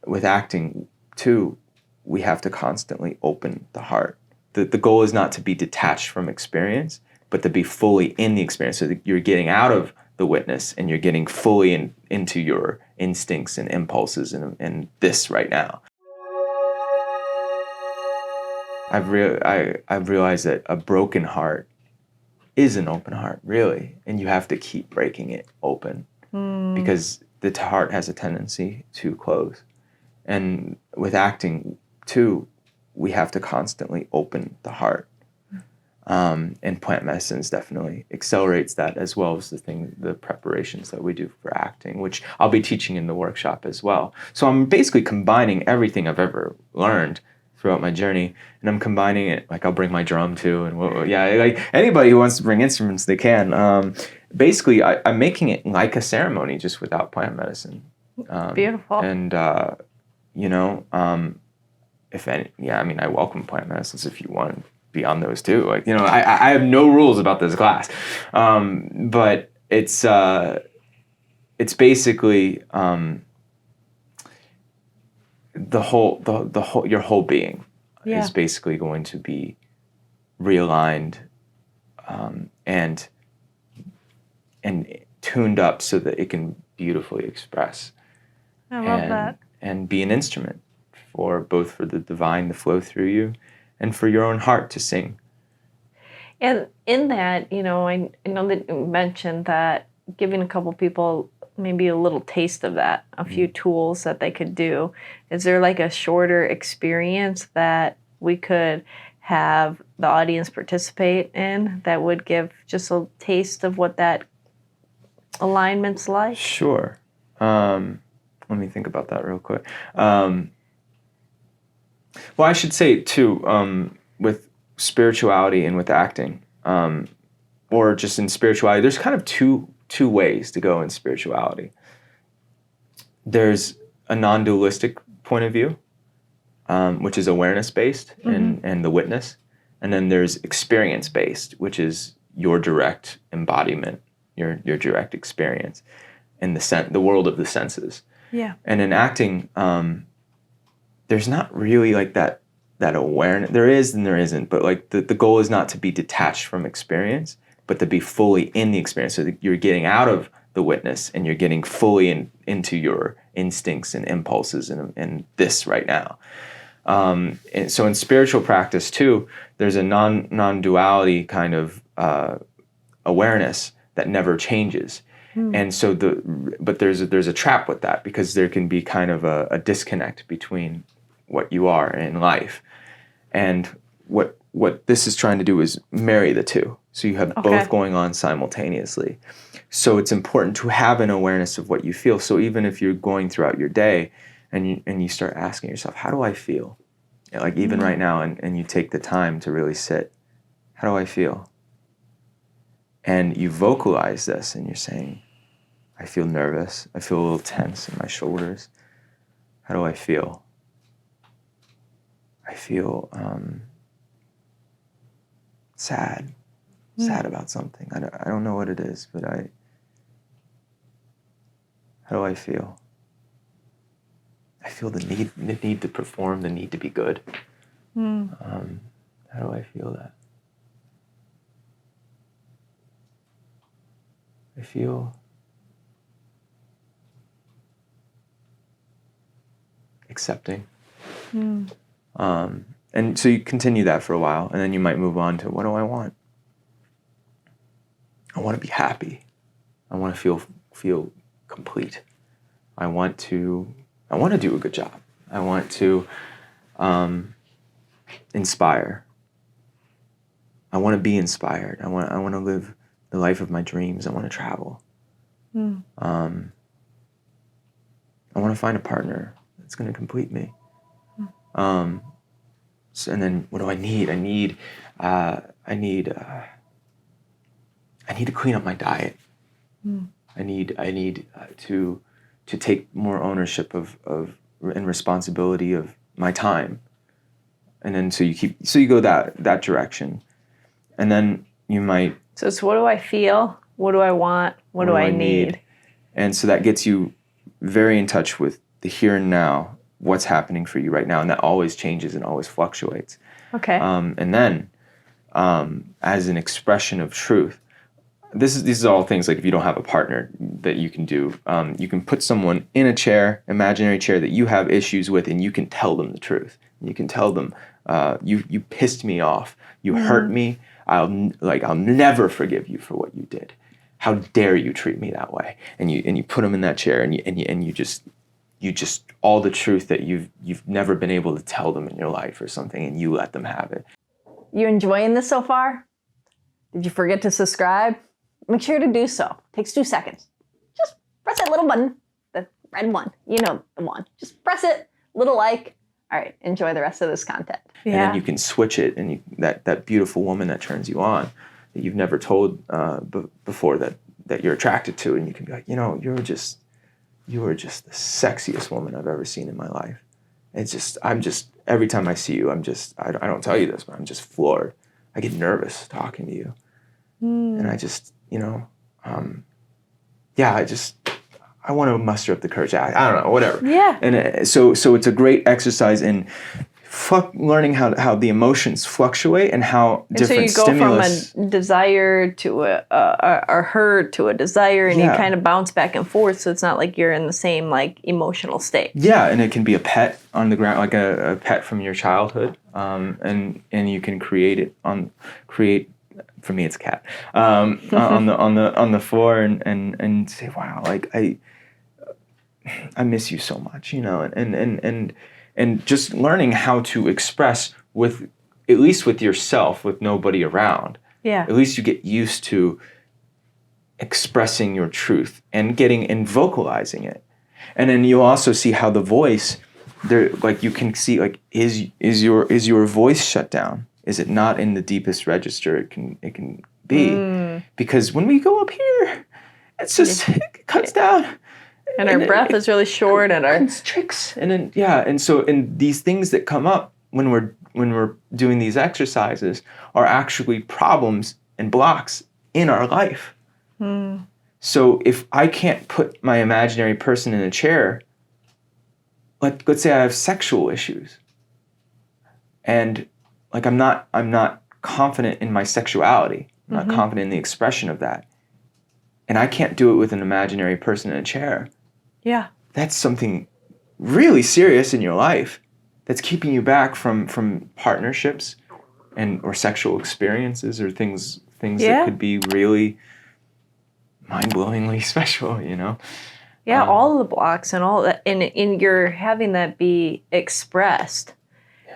with acting too, we have to constantly open the heart. The goal is not to be detached from experience, but to be fully in the experience, so that you're getting out of the witness and you're getting fully into your instincts and impulses and this right now. I've realized that a broken heart is an open heart, really, and you have to keep breaking it open because the heart has a tendency to close. And with acting too, we have to constantly open the heart. And plant medicines definitely accelerates that, as well as the preparations that we do for acting, which I'll be teaching in the workshop as well. So I'm basically combining everything I've ever learned throughout my journey, and I'm combining it. Like, I'll bring my drum too, and like anybody who wants to bring instruments, they can. Basically, I'm making it like a ceremony, just without plant medicine. Beautiful. And I welcome plant medicines if you want. Beyond those too, like, I have no rules about this class, but it's basically your whole being is basically going to be realigned and tuned up so that it can beautifully express. I love that. And be an instrument for the divine to flow through you, and for your own heart to sing. And in that, I know that you mentioned that giving a couple people maybe a little taste of that, a few tools that they could do. Is there like a shorter experience that we could have the audience participate in that would give just a taste of what that alignment's like? Sure. Let me think about that real quick. Well, I should say too, with spirituality and with acting, or just in spirituality, there's kind of two ways to go in spirituality. There's a non-dualistic point of view, which is awareness-based and the witness. And then there's experience-based, which is your direct embodiment, your direct experience in the world of the senses. Yeah. And in acting, there's not really like that awareness. There is and there isn't, but like the goal is not to be detached from experience, but to be fully in the experience, so that you're getting out of the witness and you're getting fully into your instincts and impulses and this right now. And so in spiritual practice too, there's a non-duality kind of awareness that never changes. And so but there's a trap with that, because there can be kind of a disconnect between what you are in life. And what this is trying to do is marry the two. So you have both going on simultaneously. So it's important to have an awareness of what you feel. So even if you're going throughout your day and you start asking yourself, how do I feel? Like even right now, and you take the time to really sit, how do I feel? And you vocalize this and you're saying, I feel nervous. I feel a little tense in my shoulders. How do I feel? I feel sad about something. I don't know what it is, but how do I feel? I feel the need to perform, the need to be good. How do I feel that? I feel accepting. And so you continue that for a while, and then you might move on to, what do I want? I want to be happy. I want to feel complete. I want to do a good job. I want to inspire. I want to be inspired. I want to live the life of my dreams. I want to travel. I want to find a partner that's going to complete me. And then what do I need? I need to clean up my diet. I need to take more ownership of and responsibility of my time. And then so you go that direction. And then you might. So it's, what do I feel? What do I want? What do I need? And so that gets you very in touch with the here and now, what's happening for you right now, and that always changes and always fluctuates. Okay. And then, as an expression of truth, these is all things like if you don't have a partner that you can do, you can put someone in a chair, imaginary chair that you have issues with, and you can tell them the truth. You can tell them, you pissed me off, you hurt me. I'll never forgive you for what you did. How dare you treat me that way? And you put them in that chair, and you just all the truth that you've never been able to tell them in your life or something, and you let them have it. You enjoying this so far? Did you forget to subscribe? Make sure to do so. It takes 2 seconds. Just press that little button, the red one. You know the one. Just press it, little like. All right, enjoy the rest of this content. And then you can switch it, and that beautiful woman that turns you on, that you've never told before that you're attracted to, and you can be like, you were just the sexiest woman I've ever seen in my life. I'm just every time I see you, I don't tell you this, but I'm just floored. I get nervous talking to you, and I want to muster up the courage. I don't know, whatever. Yeah. And so it's a great exercise in learning how the emotions fluctuate and how different so you go stimulus. from a desire to a hurt to a desire, and you kind of bounce back and forth. So it's not like you're in the same like emotional state. Yeah, and it can be a pet on the ground, like a pet from your childhood, and you can create. For me, it's a cat on the floor, and say, wow, like I miss you so much, and just learning how to express at least with yourself, with nobody around. Yeah. At least you get used to expressing your truth and vocalizing it. And then you also see how the voice there, like you can see, like, is your voice shut down? Is it not in the deepest register it can be? Because when we go up here, it's just it cuts down. And our breath is really short, and our tricks, and then and these things that come up when we're doing these exercises are actually problems and blocks in our life. So if I can't put my imaginary person in a chair, let's say I have sexual issues, and like I'm not confident in my sexuality, I'm not confident in the expression of that, and I can't do it with an imaginary person in a chair. Yeah. That's something really serious in your life that's keeping you back from partnerships or sexual experiences or things that could be really mind-blowingly special, Yeah, all the blocks and all that, and you're having that be expressed,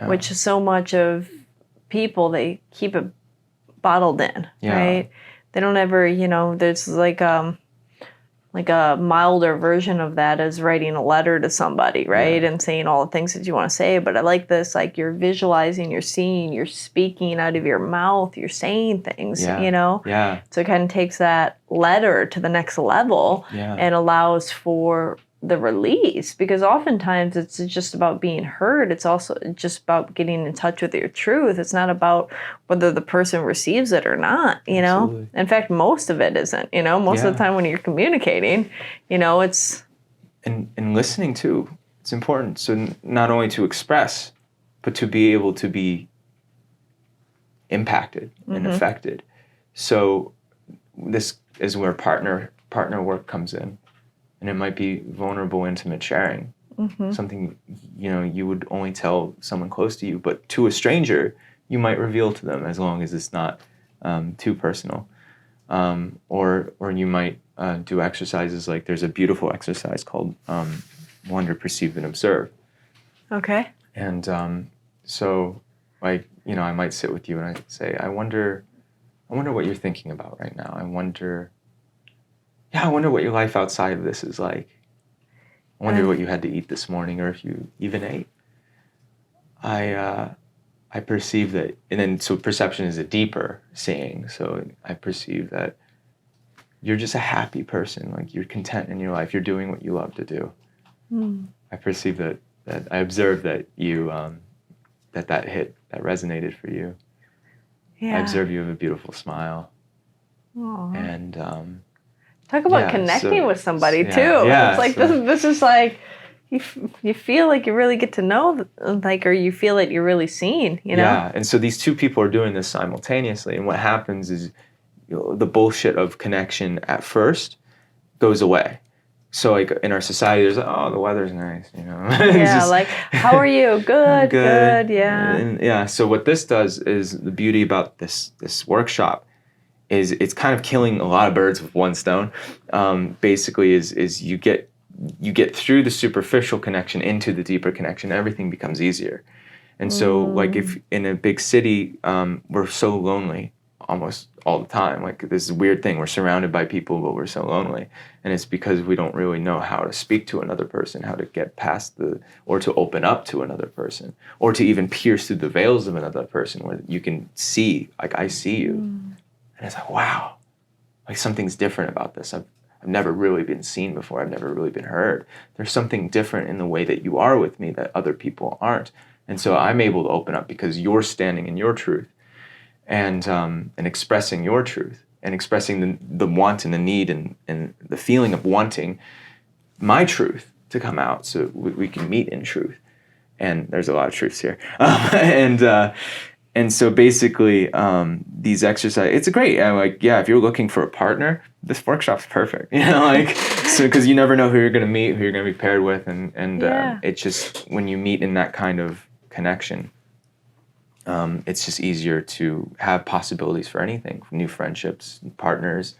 which is so much of people, they keep it bottled in, right? They don't ever, there's like a milder version of that is writing a letter to somebody, right? And saying all the things that you want to say. But I like this, like you're visualizing, you're seeing, you're speaking out of your mouth, you're saying things, Yeah. So it kind of takes that letter to the next level and allows for the release, because oftentimes it's just about being heard. It's also just about getting in touch with your truth. It's not about whether the person receives it or not, Absolutely. In fact, most of it isn't, most of the time when you're communicating, it's... And listening too, it's important. So not only to express, but to be able to be impacted and affected. So this is where partner work comes in. And it might be vulnerable, intimate sharing. Something, you would only tell someone close to you, but to a stranger, you might reveal to them as long as it's not too personal. Or you might do exercises like there's a beautiful exercise called Wonder, Perceive, and Observe. Okay. And so, like, I might sit with you and I say, I wonder what you're thinking about right now. I wonder what your life outside of this is like. I wonder what you had to eat this morning, or if you even ate. I perceive that, and then so perception is a deeper seeing. So I perceive that you're just a happy person, like you're content in your life, you're doing what you love to do. I perceive that I observe that you that hit, that resonated for you. Yeah. I observe you have a beautiful smile. Aww. And talk about connecting with somebody too. Yeah, it's like this is like, you feel like you really get to know, like, or you feel that you're really seen, you know? Yeah, and so these two people are doing this simultaneously, and what happens is, the bullshit of connection at first goes away. So like in our society, there's the weather's nice, you know. Yeah, just, like, how are you? Good, yeah. And yeah. So what this does is, the beauty about this workshop is it's kind of killing a lot of birds with one stone. Basically, is you get through the superficial connection into the deeper connection. Everything becomes easier. And so, like, if in a big city, we're so lonely almost all the time. Like, this weird thing, we're surrounded by people, but we're so lonely. And it's because we don't really know how to speak to another person, how to get past or to open up to another person, or to even pierce through the veils of another person, where you can see, like, I see you. And it's like, wow, like, something's different about this. I've never really been seen before. I've never really been heard. There's something different in the way that you are with me that other people aren't. And so I'm able to open up because you're standing in your truth, and expressing your truth, and expressing the want and the need and the feeling of wanting my truth to come out, so we can meet in truth. And there's a lot of truths here. And so basically, these exercises, it's great. If you're looking for a partner, this workshop's perfect. You know, like, so, because you never know who you're going to meet, who you're going to be paired with, and it's just, when you meet in that kind of connection, it's just easier to have possibilities for anything, new friendships, partners,